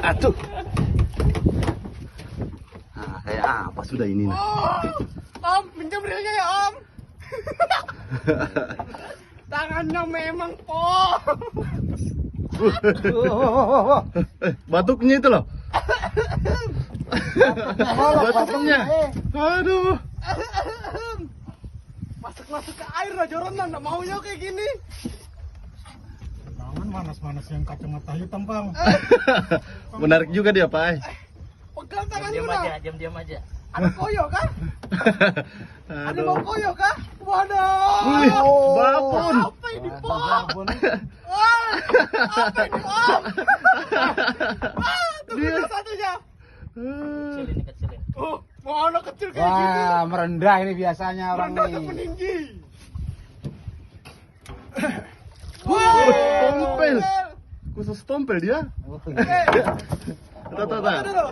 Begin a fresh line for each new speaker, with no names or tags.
Aduh. Nah, kayak apa sudah ini? Nah.
Om, pinjam reelnya ya Om. Tangannya memang
Batuknya itu loh. Batuknya. Aduh.
Masuk ke air lah Joronan, nggak maunya kayak gini.
Jangan manas-manas yang kacamata hitam, Bang.
Menarik juga dia, Pak.
Pegang tangannya
Diam
udah.
aja, diam aja.
Ada koyo kah? Ada bau
Aduh.
koyo kah? Waduh.
Wih, babon.
Apa ini Pom? Apa ini Om? Tunggu satunya.
Kecilin, kecilin.
Oh, mau anak kecil kayak gini.
Wah, merendah ini biasanya orang
Rendah ke
nih.
peninggi.
Tompel. Khusus tompel dia.
Oh,
Eh,
Tata.
dulu.